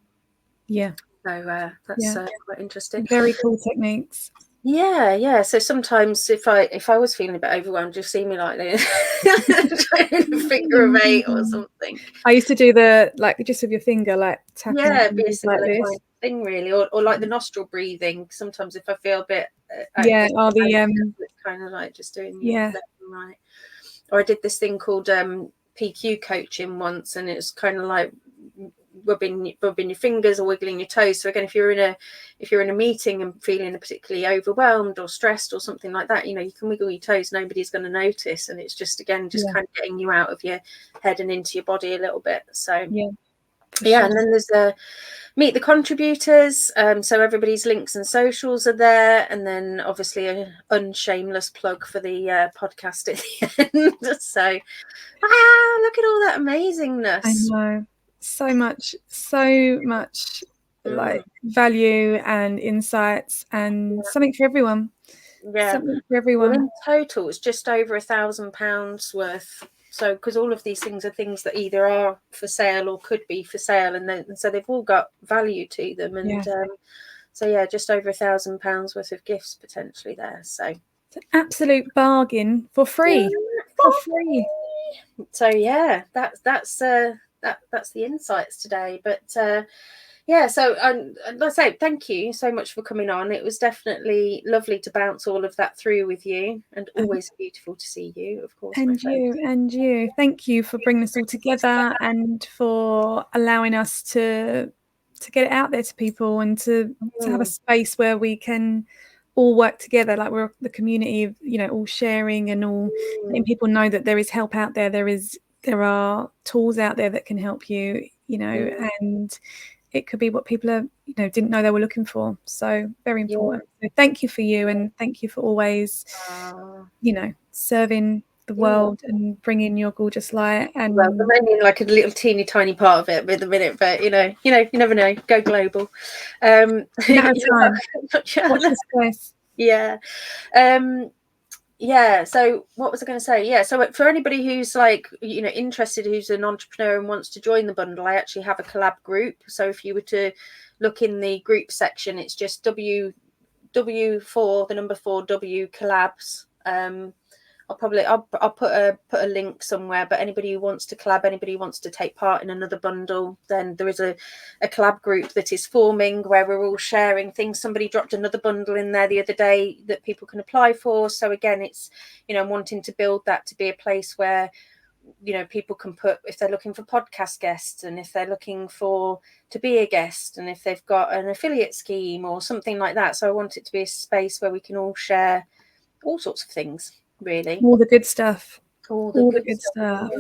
So that's quite interesting. Very cool techniques. Yeah. So sometimes if I was feeling a bit overwhelmed, just see me like this, figure of 8 or something. I used to do just with your finger, like tapping. Be a similar kind of thing, really, or like the nostril breathing. Sometimes if I feel a bit, it's kind of like just doing left and right. Or I did this thing called PQ coaching once, and it's kind of like rubbing your fingers or wiggling your toes. So again, if you're in a meeting and feeling particularly overwhelmed or stressed or something like that, you can wiggle your toes, nobody's going to notice, and it's just kind of getting you out of your head and into your body a little bit. So sure. And then there's meet the contributors, so everybody's links and socials are there, and then obviously an unshameless plug for the podcast at the end. So look at all that amazingness. I know, so much like value and insights, and something for everyone. Something for everyone. Well, in total it's just over £1,000 worth. So, because all of these things are things that either are for sale or could be for sale, and so they've all got value to them, and just over £1,000 worth of gifts potentially there. So, it's an absolute bargain for free. For free. So that's the insights today. But so like I say, thank you so much for coming on. It was definitely lovely to bounce all of that through with you, and always beautiful to see you, of course. And you. Thank you for bringing us all together and for allowing us to get it out there to people, and to have a space where we can all work together, like we're the community of, all sharing and all letting people know that there is help out there. There are tools out there that can help you, and it could be what people are, didn't know they were looking for. So very important. So thank you for you, and thank you for always, serving the world and bringing your gorgeous light. And well, I'm only like a little teeny tiny part of it at the minute, but you never know. Go global. Time. Watch this space. So what was I going to say? So for anybody who's interested, who's an entrepreneur and wants to join the bundle, I actually have a collab group. So if you were to look in the group section, it's just W4 W collabs. I'll put a link somewhere, but anybody who wants to collab, anybody who wants to take part in another bundle, then there is a collab group that is forming where we're all sharing things. Somebody dropped another bundle in there the other day that people can apply for. So again, it's, I'm wanting to build that to be a place where, people can put, if they're looking for podcast guests, and if they're looking to be a guest, and if they've got an affiliate scheme or something like that. So I want it to be a space where we can all share all sorts of things. Really, all the good stuff. All the good stuff.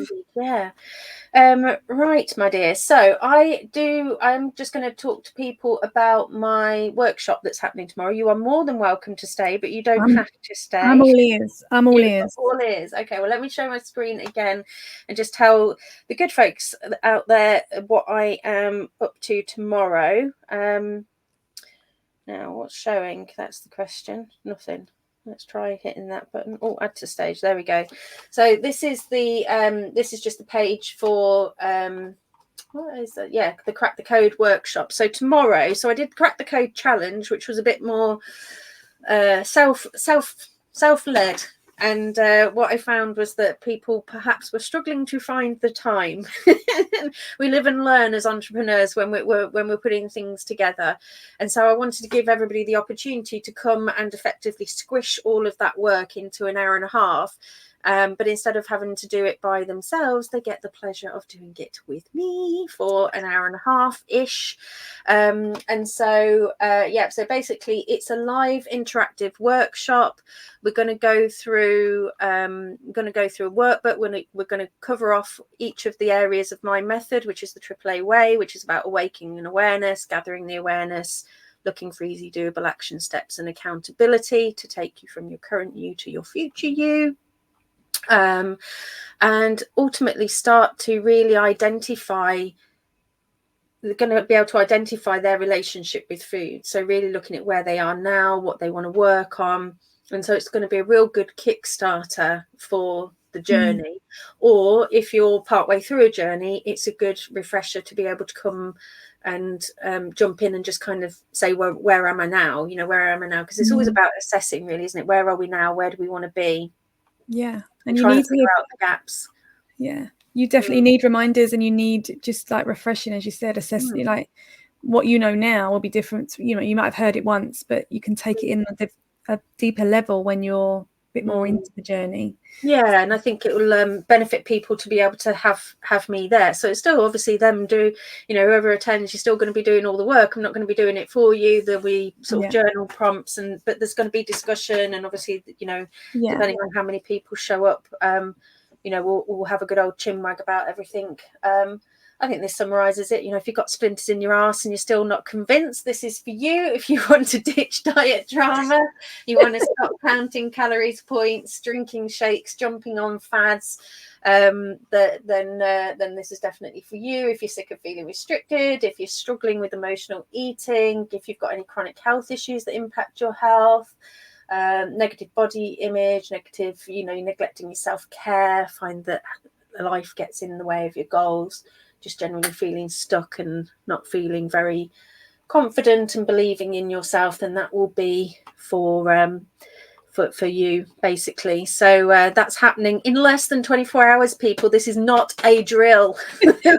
Right, my dear. So I'm just going to talk to people about my workshop that's happening tomorrow. You are more than welcome to stay, but you don't have to stay. I'm all ears. All ears. Okay, well, let me show my screen again and just tell the good folks out there what I am up to tomorrow. Now, what's showing? That's the question. Nothing. Let's try hitting that button. Oh, add to stage. There we go. So this is just the page for what is that? Yeah, the Crack the Code workshop. So tomorrow, I did Crack the Code challenge, which was a bit more self-led. And what I found was that people perhaps were struggling to find the time. We live and learn as entrepreneurs when we're putting things together. And so I wanted to give everybody the opportunity to come and effectively squish all of that work into an hour and a half. But instead of having to do it by themselves, they get the pleasure of doing it with me for an hour and a half-ish. So basically it's a live interactive workshop. We're going to go through a workbook. We're going to cover off each of the areas of my method, which is the AAA way, which is about awakening an awareness, gathering the awareness, looking for easy doable action steps and accountability to take you from your current you to your future you. And ultimately start to really identify, they're going to be able to identify their relationship with food. So really looking at where they are now, what they want to work on. And so it's going to be a real good Kickstarter for the journey. Or if you're partway through a journey, it's a good refresher to be able to come and jump in and just kind of say, well, where am I now? Where am I now? Because it's always about assessing, really, isn't it? Where are we now? Where do we want to be? Yeah. And you need to figure out the gaps. Yeah, you definitely need reminders, and you need just like refreshing, as you said, assessing. Like what you know now will be different. You might have heard it once, but you can take it in a deeper level when you're bit more into the journey. Yeah, and I think it will benefit people to be able to have me there. So it's still obviously them do, whoever attends, you're still going to be doing all the work. I'm not going to be doing it for you. There'll be sort of journal prompts, but there's going to be discussion, and obviously, depending on how many people show up, we'll have a good old chinwag about everything. I think this summarises it. If you've got splinters in your arse and you're still not convinced, this is for you. If you want to ditch diet drama, you want to stop counting calories, points, drinking shakes, jumping on fads, then this is definitely for you. If you're sick of feeling restricted, if you're struggling with emotional eating, if you've got any chronic health issues that impact your health, negative body image, negative, you're neglecting your self-care, find that life gets in the way of your goals, just generally feeling stuck and not feeling very confident and believing in yourself, then that will be for you, basically. So that's happening in less than 24 hours, people. This is not a drill. Go,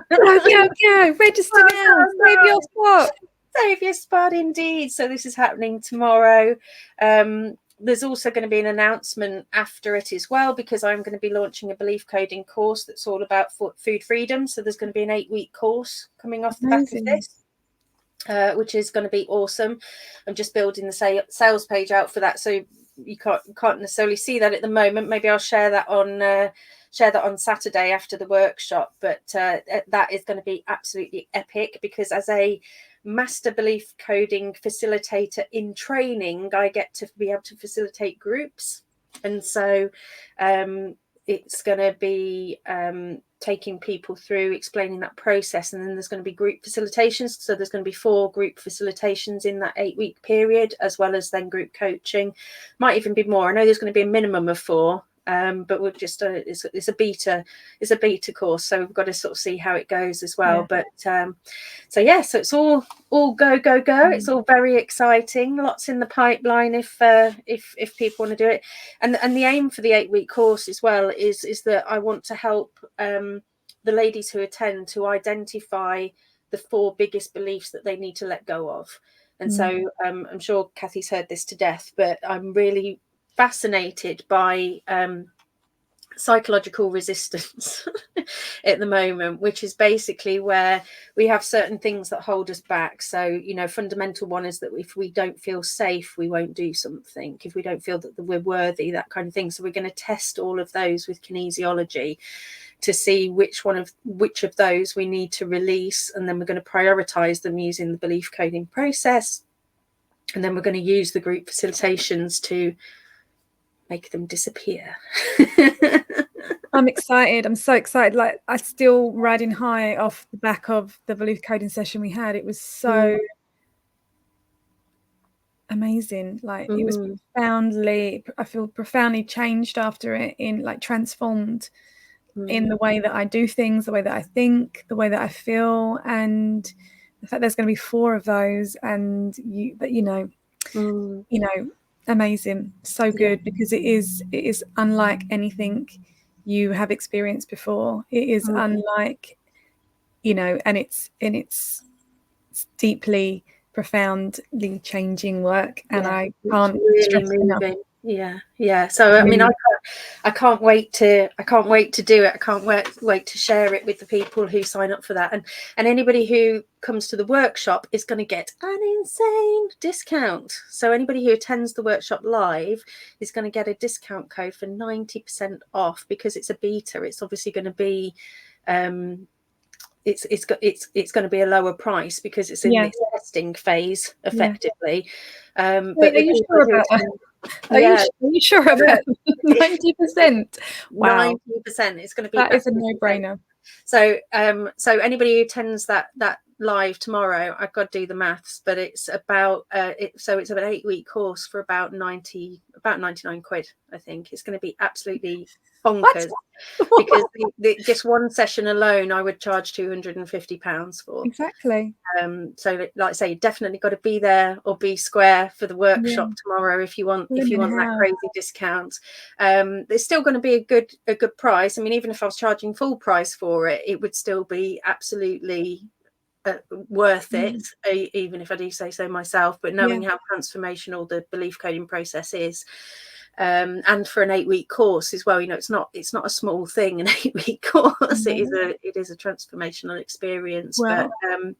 register now. Save your spot. Save your spot, indeed. So this is happening tomorrow. There's also going to be an announcement after it as well, because I'm going to be launching a belief coding course that's all about food freedom. So there's going to be an 8-week course coming off the back of this, which is going to be awesome. I'm just building the sales page out for that, so you can't necessarily see that at the moment. Maybe I'll share that on Saturday after the workshop. But that is going to be absolutely epic, because as a master belief coding facilitator in training, I get to be able to facilitate groups, and so it's going to be taking people through explaining that process, and then there's going to be group facilitations. So there's going to be 4 group facilitations in that 8-week period, as well as then group coaching. Might even be more. I know there's going to be a minimum of 4. But we'll just it's a beta course, so we've got to sort of see how it goes as well. But so it's all go. It's all very exciting, lots in the pipeline if people want to do it. And the aim for the 8-week course as well is that I want to help the ladies who attend to identify the 4 biggest beliefs that they need to let go of. And so I'm sure Kathy's heard this to death, but I'm really fascinated by psychological resistance at the moment, which is basically where we have certain things that hold us back. So, fundamental one is that if we don't feel safe, we won't do something. If we don't feel that we're worthy, that kind of thing. So we're going to test all of those with kinesiology to see which of those we need to release, and then we're going to prioritize them using the belief coding process, and then we're going to use the group facilitations to make them disappear. I'm excited. I'm so excited. Like, I'm still riding high off the back of the belief coding session we had. It was so amazing. Like, it was I feel profoundly changed after it, transformed in the way that I do things, the way that I think, the way that I feel, and the fact there's going to be 4 of those, and amazing, so good, because it is unlike anything you have experienced before. It is unlike, and it's deeply profoundly changing work, and I can't really stress enough. So I mean, I can't wait to do it. I can't wait to share it with the people who sign up for that, and anybody who comes to the workshop is going to get an insane discount. So anybody who attends the workshop live is going to get a discount code for 90% off, because it's a beta. It's obviously going to be it's going to be a lower price because it's in this testing phase effectively. But are you sure about that? Are you sure about 90%? Wow, 90%. It's going to be that is a no-brainer. So anybody who attends that live tomorrow, I've got to do the maths, but it's about it's an 8-week course for about 99 quid. I think it's going to be absolutely bonkers. Because just one session alone I would charge £250 for. Exactly. So like I say, you definitely got to be there or be square for the workshop tomorrow if you want that crazy discount. There's still going to be a good price. I mean, even if I was charging full price for it, it would still be absolutely worth it, even if I do say so myself. But knowing how transformational the belief coding process is, and for an 8-week course as well. You know, it's not a small thing, an 8-week course. It is a transformational experience. Well, but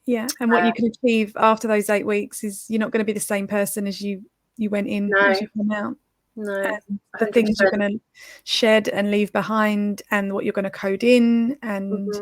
yeah, and what you can achieve after those 8 weeks is you're not going to be the same person as you went in, as you come out. No, the things you're going to shed and leave behind, and what you're going to code in, and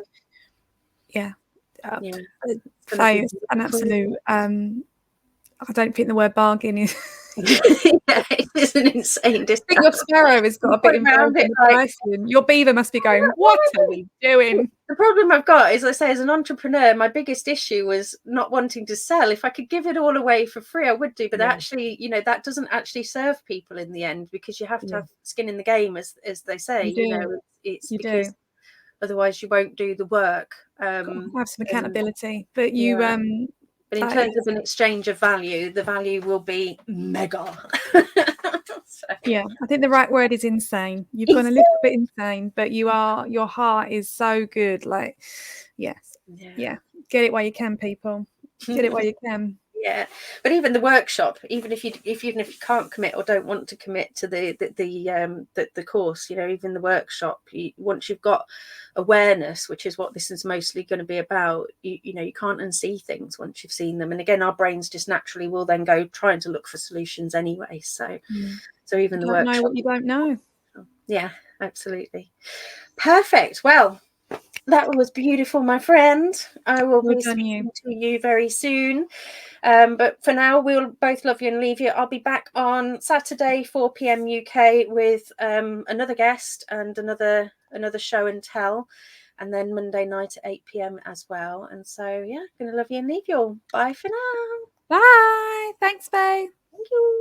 Faye, it's an absolute. I don't think the word bargain is. It is an insane discount. I think your sparrow has got a bit involved in the pricing. Your beaver must be going, what are we doing? The problem I've got is, I say, as an entrepreneur, my biggest issue was not wanting to sell. If I could give it all away for free, I would do. But actually, you know, that doesn't actually serve people in the end, because you have to have skin in the game, as they say. You know, it's because otherwise you won't do the work. Have some accountability, but you. But in terms of an exchange of value, the value will be mega. Yeah, I think the right word is insane. You've gone a little bit insane, but your heart is so good. Like, yeah. Get it while you can, people. Get it while you can. Yeah, but even the workshop, even if you can't commit or don't want to commit to the course, you know, even the workshop, once you've got awareness, which is what this is mostly going to be about, you know, you can't unsee things once you've seen them. And again, our brains just naturally will then go trying to look for solutions anyway. So even the workshop, know what you don't know. Yeah, absolutely. Perfect. Well, that was beautiful, my friend. I will be speaking to you very soon. But for now, we'll both love you and leave you. I'll be back on Saturday, 4 p.m. UK, with another guest and another show and tell. And then Monday night at 8 p.m. as well. And so, yeah, gonna love you and leave you all. Bye for now. Bye. Thanks, Faye. Thank you.